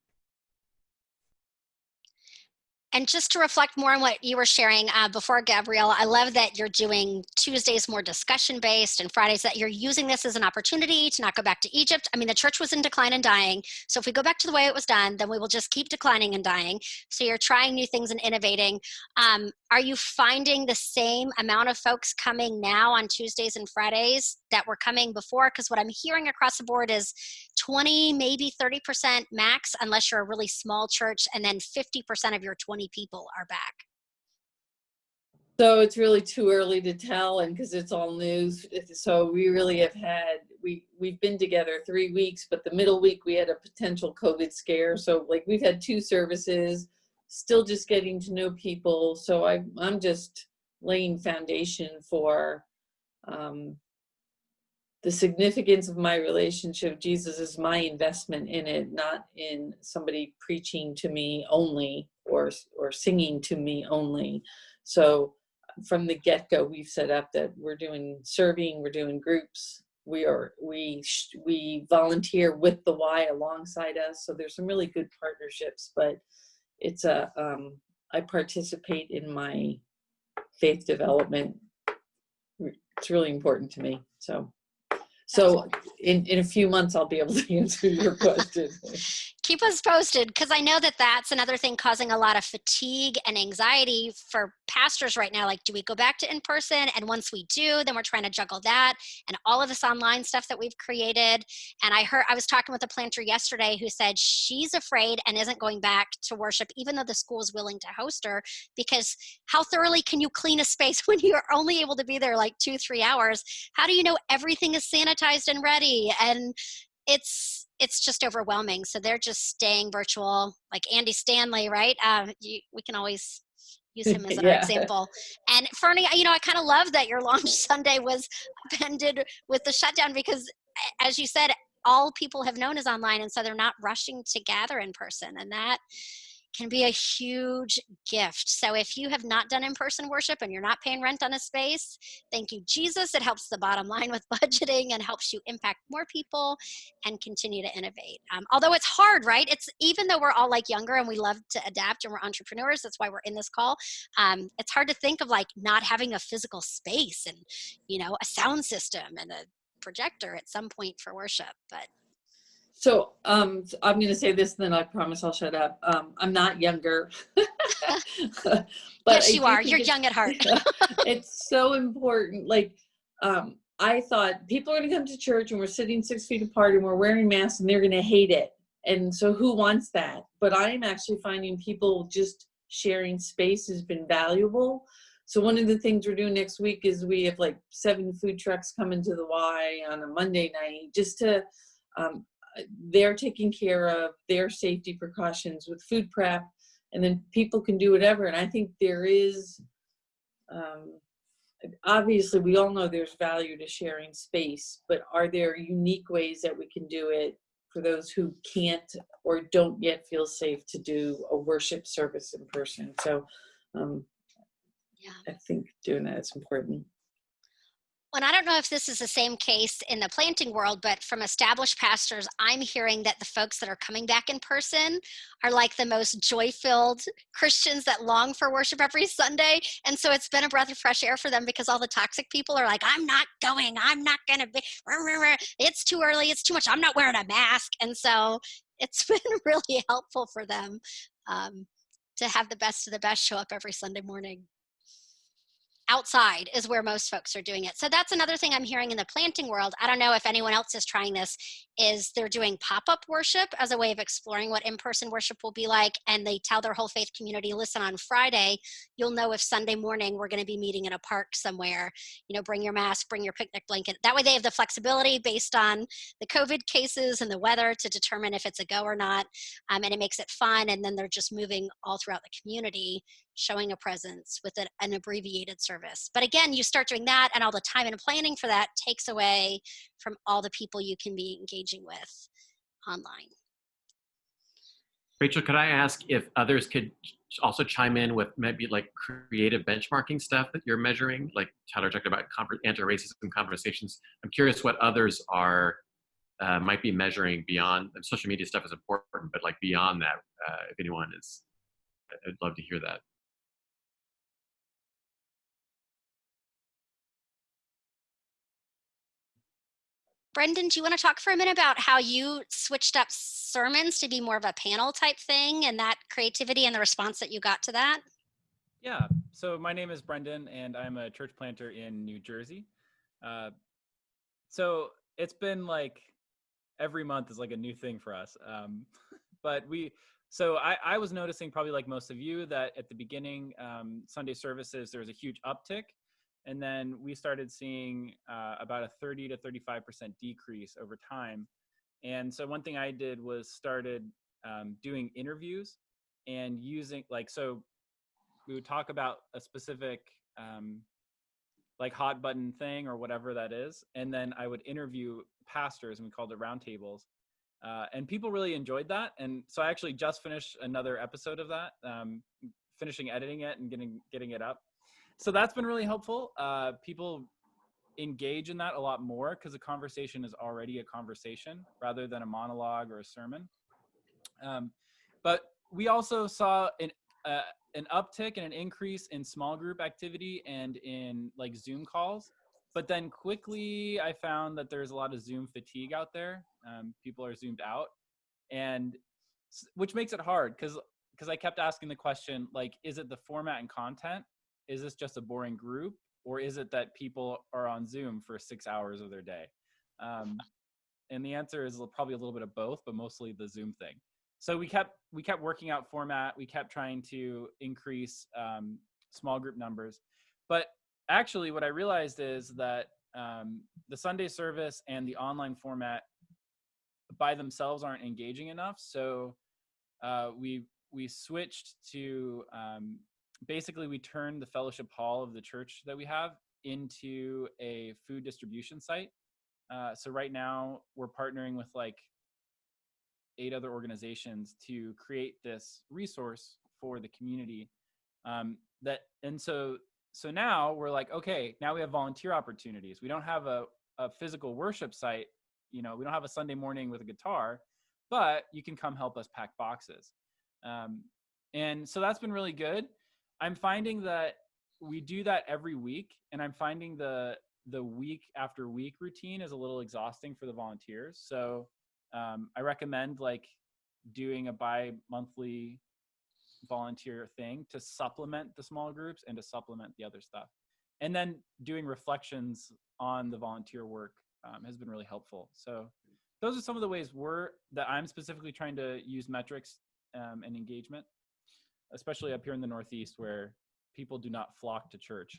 And just to reflect more on what you were sharing before, Gabrielle, I love that you're doing Tuesdays more discussion-based and Fridays that you're using this as an opportunity to not go back to Egypt. I mean, the church was in decline and dying. So if we go back to the way it was done, then we will just keep declining and dying. So you're trying new things and innovating. Are you finding the same amount of folks coming now on Tuesdays and Fridays that were coming before? Because what I'm hearing across the board is 20, maybe 30% max, unless you're a really small church, and then 50% of your 20 people are back. So it's really too early to tell, and because it's all news. So we really have we've been together 3 weeks, but the middle week we had a potential COVID scare. So like we've had 2 services, still just getting to know people. So I'm just laying foundation for the significance of my relationship. Jesus is my investment in it, not in somebody preaching to me only or singing to me only. So from the get-go, we've set up that we're doing serving, we're doing groups, we volunteer with the Y alongside us. So there's some really good partnerships, but it's I participate in my faith development. It's really important to me. So in a few months, I'll be able to answer your question. Keep us posted, because I know that that's another thing causing a lot of fatigue and anxiety for pastors right now. Like, do we go back to in-person? And once we do, then we're trying to juggle that and all of this online stuff that we've created. And I was talking with a planter yesterday who said she's afraid and isn't going back to worship, even though the school is willing to host her, because how thoroughly can you clean a space when you're only able to be there like 2-3 hours? How do you know everything is sanitized and ready? And it's just overwhelming. So they're just staying virtual, like Andy Stanley, right? We can always use him as our Yeah. example. And Fernie, I kind of love that your launch Sunday was appended with the shutdown because, as you said, all people have known is online, and so they're not rushing to gather in person, and that can be a huge gift. So if you have not done in-person worship and you're not paying rent on a space, thank you, Jesus. It helps the bottom line with budgeting and helps you impact more people and continue to innovate. Although it's hard, right? It's, even though we're all like younger and we love to adapt and we're entrepreneurs, that's why we're in this call. It's hard to think of like not having a physical space and, a sound system and a projector at some point for worship, but So I'm going to say this, then I promise I'll shut up. I'm not younger. But yes, I you do are. think You're young at heart. it's so important. Like, I thought people are going to come to church and we're sitting 6 feet apart and we're wearing masks and they're going to hate it. And so who wants that? But I'm actually finding people just sharing space has been valuable. So one of the things we're doing next week is we have like 7 food trucks coming to the Y on a Monday night, just to, they're taking care of their safety precautions with food prep, and then people can do whatever. And I think there is, obviously we all know there's value to sharing space, but are there unique ways that we can do it for those who can't or don't yet feel safe to do a worship service in person? So I think doing that is important. And I don't know if this is the same case in the planting world, but from established pastors, I'm hearing that the folks that are coming back in person are like the most joy-filled Christians that long for worship every Sunday. And so it's been a breath of fresh air for them because all the toxic people are like, I'm not going, I'm not going to be, it's too early, it's too much, I'm not wearing a mask. And so it's been really helpful for them to have the best of the best show up every Sunday morning. Outside is where most folks are doing it. So that's another thing I'm hearing in the planting world. I don't know if anyone else is trying this, is they're doing pop-up worship as a way of exploring what in-person worship will be like. And they tell their whole faith community, listen, on Friday, you'll know if Sunday morning we're going to be meeting in a park somewhere, bring your mask, bring your picnic blanket. That way they have the flexibility based on the COVID cases and the weather to determine if it's a go or not. And it makes it fun. And then they're just moving all throughout the community, showing a presence with an abbreviated service. But again, you start doing that and all the time and planning for that takes away from all the people you can be engaging with online. Rachel, could I ask if others could also chime in with maybe like creative benchmarking stuff that you're measuring, like Tyler talked about anti-racism conversations. I'm curious what others are might be measuring beyond social media stuff is important, but like beyond that, if anyone is, I'd love to hear that. Brendan, do you want to talk for a minute about how you switched up sermons to be more of a panel type thing and that creativity and the response that you got to that? Yeah, so my name is Brendan and I'm a church planter in New Jersey. So it's been like every month is like a new thing for us. But I was noticing, probably like most of you, that at the beginning, Sunday services, there was a huge uptick. And then we started seeing about a 30 to 35% decrease over time. And so one thing I did was started doing interviews and using so we would talk about a specific like hot button thing or whatever that is. And then I would interview pastors, and we called it roundtables. And people really enjoyed that. And so I actually just finished another episode of that, finishing editing it and getting it up. So that's been really helpful. People engage in that a lot more because the conversation is already a conversation rather than a monologue or a sermon. But we also saw an uptick and an increase in small group activity and in like Zoom calls. But then quickly I found that there's a lot of Zoom fatigue out there. People are zoomed out, and which makes it hard because I kept asking the question, like, is it the format and content? Is this just a boring group, or is it that people are on Zoom for 6 hours of their day? And the answer is probably a little bit of both, but mostly the Zoom thing. So we kept working out format. We kept trying to increase small group numbers. But actually what I realized is that the Sunday service and the online format by themselves aren't engaging enough. So we switched to basically we turned the fellowship hall of the church that we have into a food distribution site. So right now we're partnering with like 8 other organizations to create this resource for the community. So now we're like, okay, now we have volunteer opportunities. We don't have a physical worship site. We don't have a Sunday morning with a guitar, but you can come help us pack boxes. And so that's been really good. I'm finding that we do that every week, and I'm finding the week after week routine is a little exhausting for the volunteers. So I recommend like doing a bi-monthly volunteer thing to supplement the small groups and to supplement the other stuff. And then doing reflections on the volunteer work has been really helpful. So those are some of the ways that I'm specifically trying to use metrics and engagement, especially up here in the Northeast where people do not flock to church.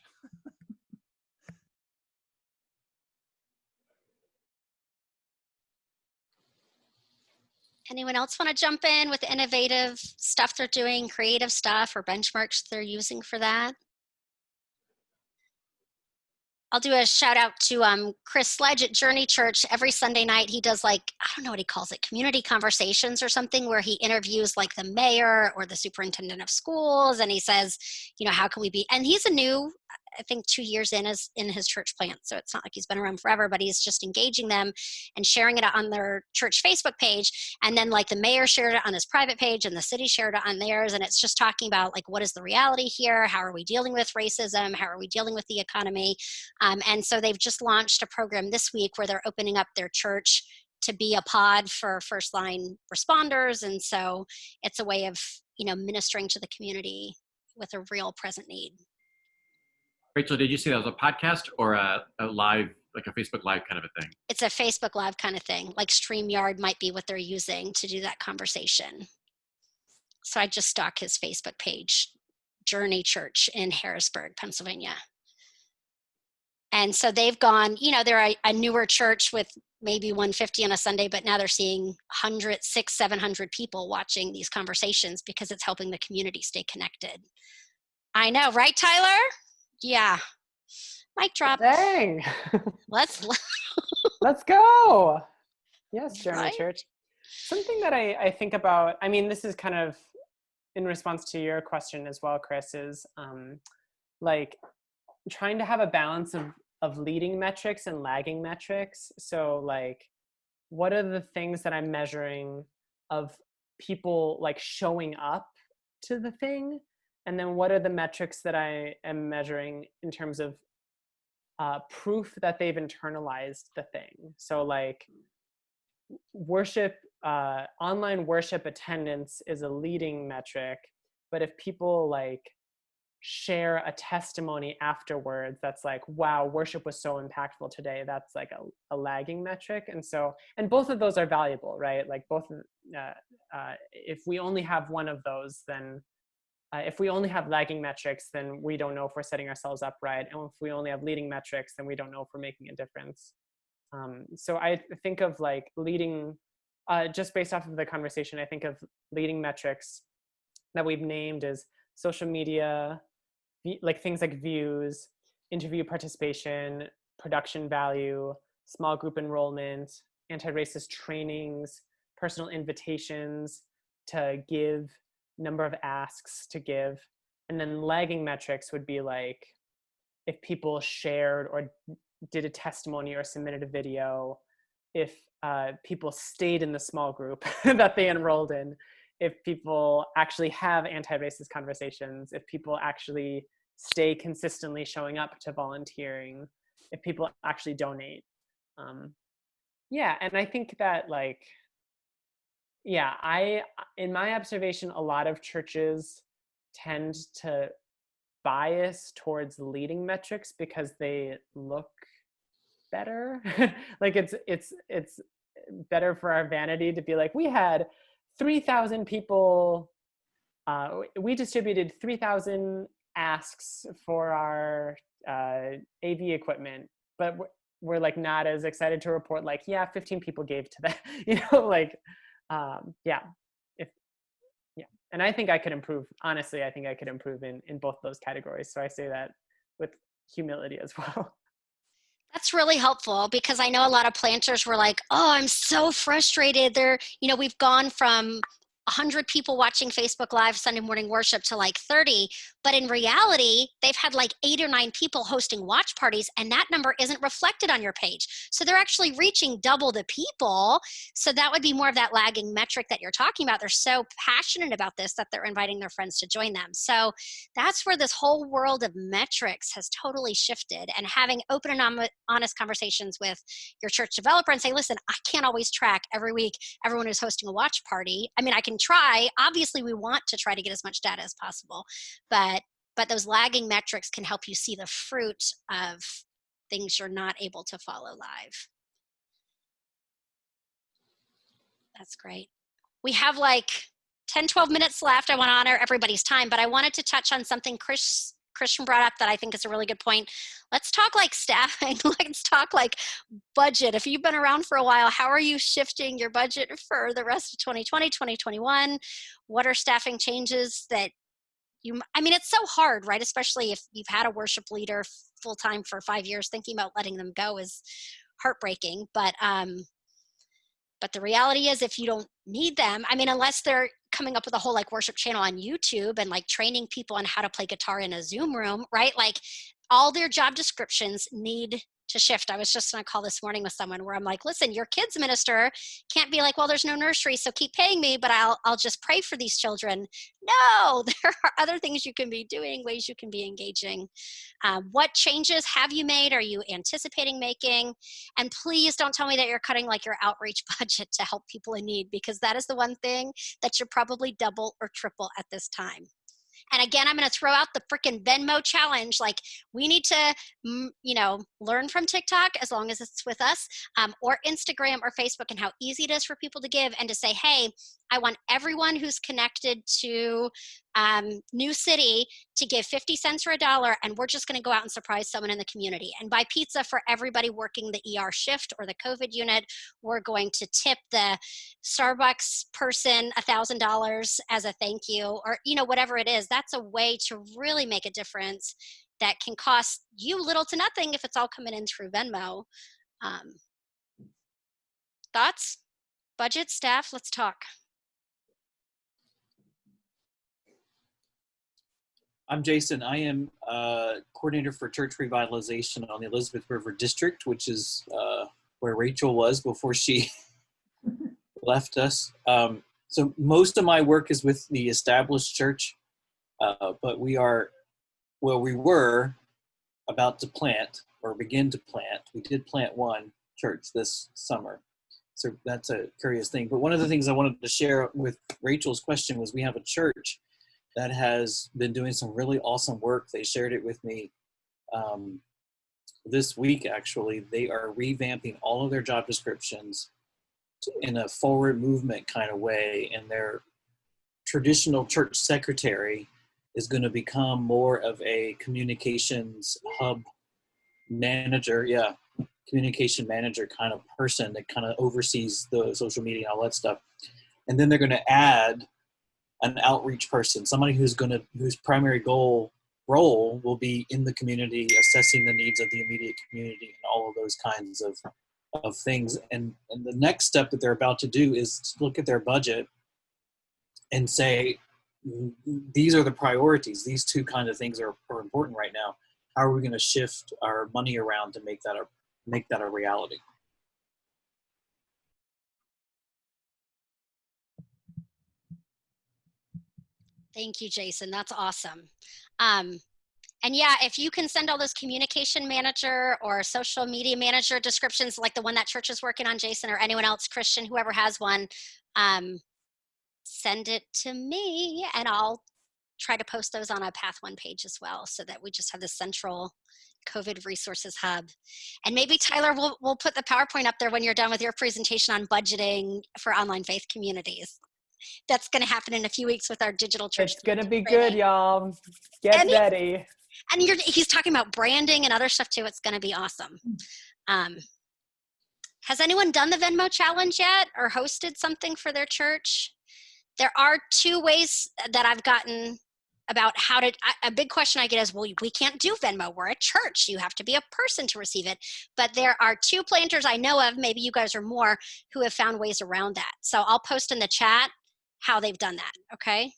Anyone else want to jump in with innovative stuff they're doing, creative stuff, or benchmarks they're using for that? I'll do a shout out to Chris Sledge at Journey Church. Every Sunday night, he does like, I don't know what he calls it, community conversations or something, where he interviews like the mayor or the superintendent of schools. And he says, how can we be, and he's a new, I think 2 years in his church plant. So it's not like he's been around forever, but he's just engaging them and sharing it on their church Facebook page. And then like the mayor shared it on his private page and the city shared it on theirs. And it's just talking about like, what is the reality here? How are we dealing with racism? How are we dealing with the economy? And so they've just launched a program this week where they're opening up their church to be a pod for first line responders. And so it's a way of, ministering to the community with a real present need. Rachel, did you say that was a podcast or a live, like a Facebook Live kind of a thing? It's a Facebook Live kind of thing. Like StreamYard might be what they're using to do that conversation. So I just stalk his Facebook page, Journey Church in Harrisburg, Pennsylvania. And so they've gone, they're a newer church with maybe 150 on a Sunday, but now they're seeing 600, 700 people watching these conversations because it's helping the community stay connected. I know, right, Tyler? Yeah. Mic drop. Dang. Let's go. Yes, Journey Right? Church. Something that I think about, this is kind of in response to your question as well, Chris, is like trying to have a balance of leading metrics and lagging metrics. So like, what are the things that I'm measuring of people like showing up to the thing? And then what are the metrics that I am measuring in terms of proof that they've internalized the thing? So like worship, online worship attendance is a leading metric, but if people like share a testimony afterwards that's like, wow, worship was so impactful today, that's like a lagging metric. And both of those are valuable, right? Like both, if we only have one of those, then if we only have lagging metrics, then we don't know if we're setting ourselves up right. And if we only have leading metrics, then we don't know if we're making a difference. So I think of like leading, just based off of the conversation, I think of leading metrics that we've named as social media, like things like views, interview participation, production value, small group enrollment, anti-racist trainings, personal invitations to give, number of asks to give. And then lagging metrics would be like if people shared or did a testimony or submitted a video, if people stayed in the small group that they enrolled in, if people actually have anti-racist conversations, if people actually stay consistently showing up to volunteering, if people actually donate. And I think that like, in my observation, a lot of churches tend to bias towards leading metrics because they look better. Like it's better for our vanity to be like, we had 3,000 people, we distributed 3,000 asks for our AV equipment, but we're like not as excited to report like, 15 people gave to that, And I think I could improve, honestly, I think I could improve in both those categories. So I say that with humility as well. That's really helpful, because I know a lot of planters were like, oh, I'm so frustrated. We've gone from 100 people watching Facebook Live Sunday morning worship to like 30. But in reality, they've had like 8 or 9 people hosting watch parties, and that number isn't reflected on your page. So they're actually reaching double the people. So that would be more of that lagging metric that you're talking about. They're so passionate about this that they're inviting their friends to join them. So that's where this whole world of metrics has totally shifted, and having open and honest conversations with your church developer and say, listen, I can't always track every week everyone who's hosting a watch party. I mean, I can try. Obviously, we want to try to get as much data as possible, but those lagging metrics can help you see the fruit of things you're not able to follow live. That's great. We have like 10, 12 minutes left. I want to honor everybody's time, but I wanted to touch on something Christian brought up that I think is a really good point. Let's talk like staffing. Let's talk like budget. If you've been around for a while, how are you shifting your budget for the rest of 2020, 2021? What are staffing changes that it's so hard, right? Especially if you've had a worship leader full-time for 5 years, thinking about letting them go is heartbreaking. But the reality is, if you don't need them, unless they're coming up with a whole like worship channel on YouTube and like training people on how to play guitar in a Zoom room, right? Like all their job descriptions need to shift. I was just on a call this morning with someone where I'm like, listen, your kids minister can't be like, well, there's no nursery, so keep paying me, but I'll just pray for these children. No, there are other things you can be doing, ways you can be engaging. What changes have you made? Are you anticipating making? And please don't tell me that you're cutting like your outreach budget to help people in need, because that is the one thing that you're probably double or triple at this time. And again, I'm going to throw out the freaking Venmo challenge. Like, we need to, learn from TikTok, as long as it's with us, or Instagram or Facebook, and how easy it is for people to give, and to say, hey, I want everyone who's connected to New City to give 50 cents or $1, and we're just going to go out and surprise someone in the community and buy pizza for everybody working the ER shift or the COVID unit. We're going to tip the Starbucks person $1,000 as a thank you, or whatever it is. That's a way to really make a difference that can cost you little to nothing if it's all coming in through Venmo. Thoughts? Budget, staff, let's talk. I'm Jason. I am coordinator for church revitalization on the Elizabeth River District, which is where Rachel was before she left us. So most of my work is with the established church, but we were about to plant or begin to plant. We did plant one church this summer. So that's a curious thing. But one of the things I wanted to share with Rachel's question was, we have a church that has been doing some really awesome work. They shared it with me this week, actually. They are revamping all of their job descriptions in a forward movement kind of way. And their traditional church secretary is going to become more of a communications hub manager. Yeah, communication manager kind of person that kind of oversees the social media and all that stuff. And then they're going to add an outreach person, somebody whose primary role will be in the community, assessing the needs of the immediate community and all of those kinds of things. And the next step that they're about to do is to look at their budget and say, these are the priorities. These two kind of things are important right now. How are we going to shift our money around to make that a reality? Thank you, Jason. That's awesome. And yeah, if you can send all those communication manager or social media manager descriptions, like the one that church is working on, Jason, or anyone else, Christian, whoever has one, send it to me, and I'll try to post those on a Path One page as well, so that we just have the central COVID resources hub. And maybe Tyler, we'll put the PowerPoint up there when you're done with your presentation on budgeting for online faith communities. That's going to happen in a few weeks with our digital church. It's going to be good, y'all. Get ready. And he's talking about branding and other stuff too. It's going to be awesome. Has anyone done the Venmo challenge yet, or hosted something for their church? There are two ways that I've gotten about how to, a big question I get is, well, we can't do Venmo. We're a church. You have to be a person to receive it. But there are two planters I know of, maybe you guys are more, who have found ways around that. So I'll post in the chat how they've done that, okay?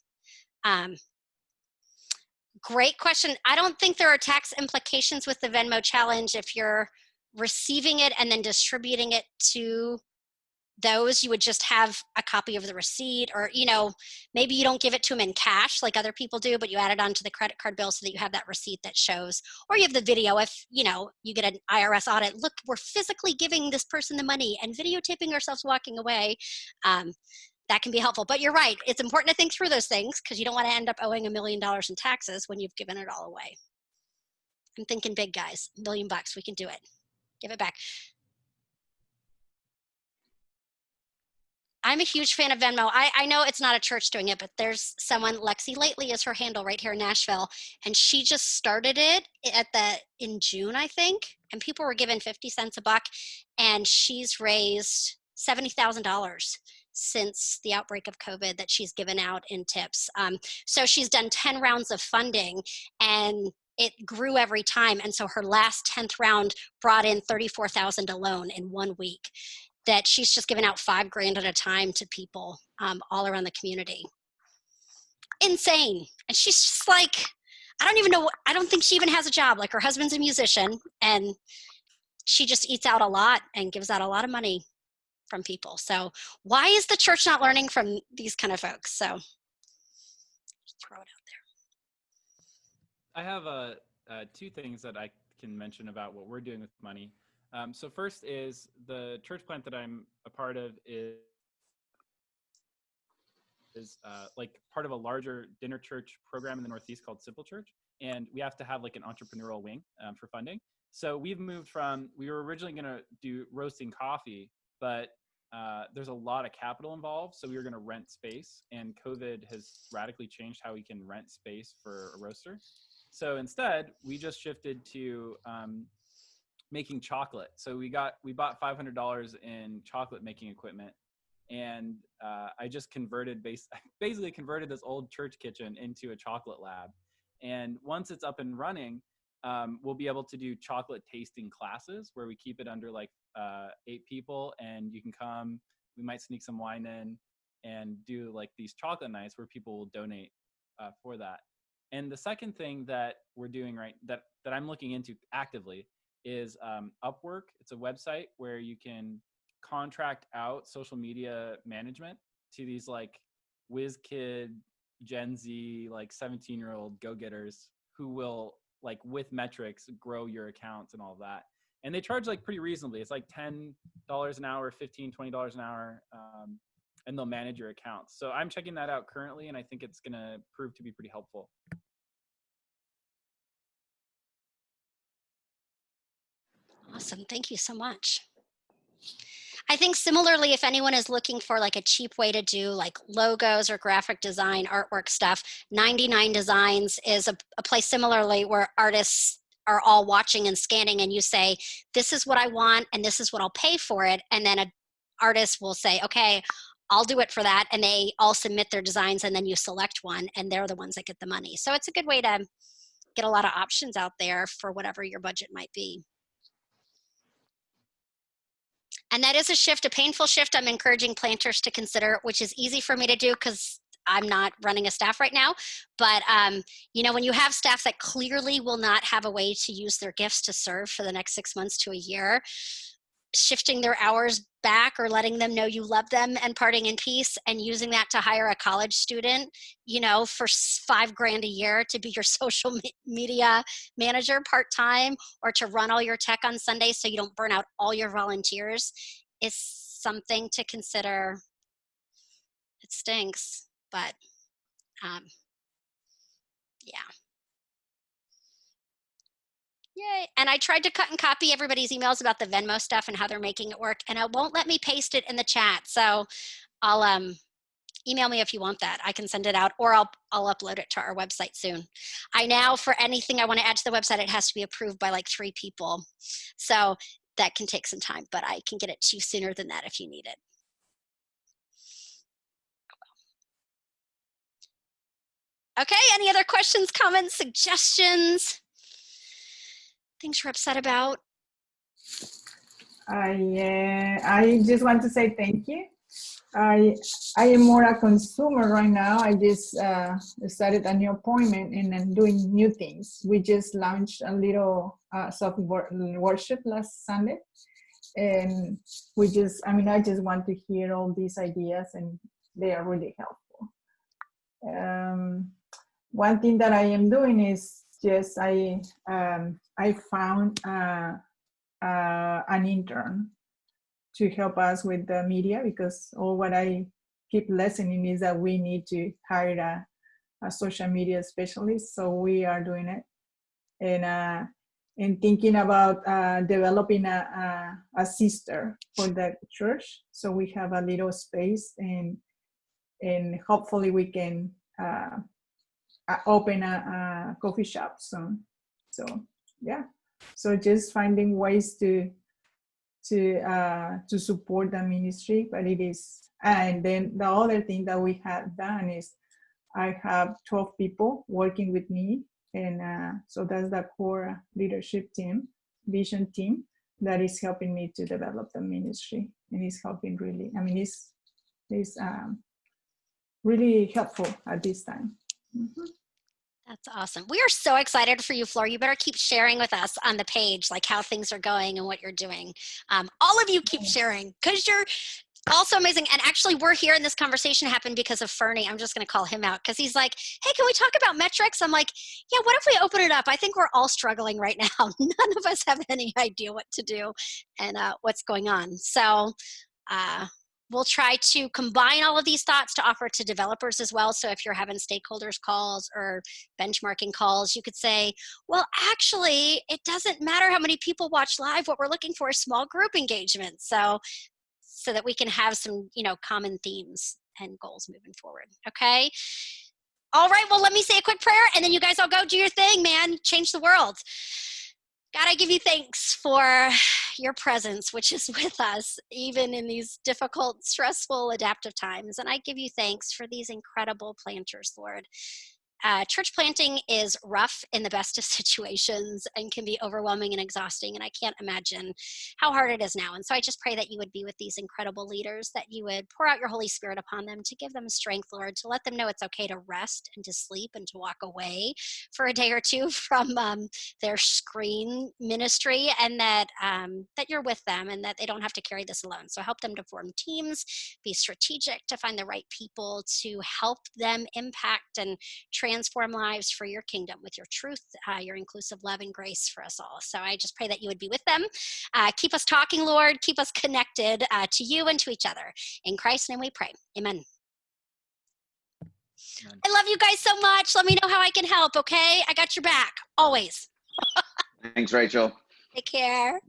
Great question. I don't think there are tax implications with the Venmo challenge if you're receiving it and then distributing it to those. You would just have a copy of the receipt, or, you know, maybe you don't give it to them in cash like other people do, but you add it onto the credit card bill so that you have that receipt that shows, or you have the video if, you know, you get an IRS audit, look, we're physically giving this person the money and videotaping ourselves walking away. That can be helpful. But you're right, it's important to think through those things because you don't want to end up owing $1 million in taxes when you've given it all away. I'm thinking big, guys. $1 million, we can do it. Give it back. I'm a huge fan of Venmo. I know it's not a church doing it, but there's someone, Lexi Lately is her handle right here in Nashville, and she just started it in June, I think, and people were given 50 cents a buck, and she's raised $70,000 since the outbreak of COVID that she's given out in tips. So she's done 10 rounds of funding, and it grew every time, and so her last 10th round brought in $34,000 alone in 1 week. That she's just given out $5,000 at a time to people all around the community. Insane. And she's just like, I don't even know, I don't think she even has a job. Like, her husband's a musician, and she just eats out a lot and gives out a lot of money from people. So why is the church not learning from these kind of folks? So just throw it out I have two things that I can mention about what we're doing with money. So first is the church plant that I'm a part of is like part of a larger dinner church program in the Northeast called Simple Church. And we have to have like an entrepreneurial wing for funding. So we've moved from, we were originally going to do roasting coffee, but there's a lot of capital involved. So we were going to rent space, and COVID has radically changed how we can rent space for a roaster. So instead, we just shifted to making chocolate. So we bought $500 in chocolate making equipment, and I just basically converted this old church kitchen into a chocolate lab. And once it's up and running, we'll be able to do chocolate tasting classes where we keep it under like 8 people, and you can come. We might sneak some wine in and do like these chocolate nights where people will donate for that. And the second thing that we're doing that I'm looking into actively is Upwork. It's a website where you can contract out social media management to these like whiz kid Gen Z, like 17-year-old go-getters who will, like, with metrics, grow your accounts and all of that. And they charge like pretty reasonably. It's like $10 an hour, $15, $20 an hour, and they'll manage your accounts. So I'm checking that out currently, and I think it's gonna prove to be pretty helpful. Awesome. Thank you so much. I think similarly, if anyone is looking for like a cheap way to do like logos or graphic design, artwork stuff, 99 Designs is a place similarly where artists are all watching and scanning, and you say, this is what I want and this is what I'll pay for it. And then an artist will say, okay, I'll do it for that. And they all submit their designs, and then you select one, and they're the ones that get the money. So it's a good way to get a lot of options out there for whatever your budget might be. And that is a shift, a painful shift I'm encouraging planters to consider, which is easy for me to do because I'm not running a staff right now. But, you know, when you have staff that clearly will not have a way to use their gifts to serve for the next 6 months to a year, shifting their hours back or letting them know you love them and parting in peace, and using that to hire a college student, you know, for $5,000 a year to be your social media manager part-time, or to run all your tech on Sunday so you don't burn out all your volunteers, is something to consider. It stinks, but yeah. Yay. And I tried to cut and copy everybody's emails about the Venmo stuff and how they're making it work, and it won't let me paste it in the chat. So I'll email me if you want that. I can send it out, or I'll upload it to our website soon. I now, for anything I want to add to the website, it has to be approved by like 3 people. So that can take some time, but I can get it to you sooner than that if you need it. Okay, any other questions, comments, suggestions? Things you're upset about? I just want to say thank you. I am more a consumer right now. I just started a new appointment and I'm doing new things. We just launched a little soft worship last Sunday, and I just want to hear all these ideas, and they are really helpful. One thing that I am doing is just I found an intern to help us with the media, because all what I keep listening is that we need to hire a social media specialist. So we are doing it, and thinking about developing a sister for the church. So we have a little space, and hopefully we can open a coffee shop soon. So yeah, so just finding ways to support the ministry, but it is. And then the other thing that we have done is I have 12 people working with me, and so that's the core leadership team, vision team, that is helping me to develop the ministry, and it's helping really. I mean, it's really helpful at this time. Mm-hmm. That's awesome. We are so excited for you, Flor. You better keep sharing with us on the page, like how things are going and what you're doing. All of you keep sharing, because you're also amazing. And actually, we're here, and this conversation happened because of Fernie. I'm just going to call him out, because he's like, hey, can we talk about metrics? I'm like, yeah, what if we open it up? I think we're all struggling right now. None of us have any idea what to do and what's going on. So we'll try to combine all of these thoughts to offer to developers as well. So if you're having stakeholders calls or benchmarking calls, you could say, well, actually, it doesn't matter how many people watch live. What we're looking for is small group engagement. So that we can have some, common themes and goals moving forward. Okay. All right. Well, let me say a quick prayer, and then you guys all go do your thing, man. Change the world. God, I give you thanks for your presence, which is with us, even in these difficult, stressful, adaptive times. And I give you thanks for these incredible planters, Lord. Church planting is rough in the best of situations and can be overwhelming and exhausting. And I can't imagine how hard it is now. And so I just pray that you would be with these incredible leaders, that you would pour out your Holy Spirit upon them to give them strength, Lord, to let them know it's okay to rest and to sleep and to walk away for a day or two from their screen ministry, and that you're with them and that they don't have to carry this alone. So help them to form teams, be strategic, to find the right people to help them impact and transform lives for your kingdom with your truth, your inclusive love and grace for us all. So I just pray that you would be with them. Keep us talking, Lord. Keep us connected to you and to each other. In Christ's name we pray. Amen. I love you guys so much. Let me know how I can help, okay? I got your back, always. Thanks, Rachel. Take care.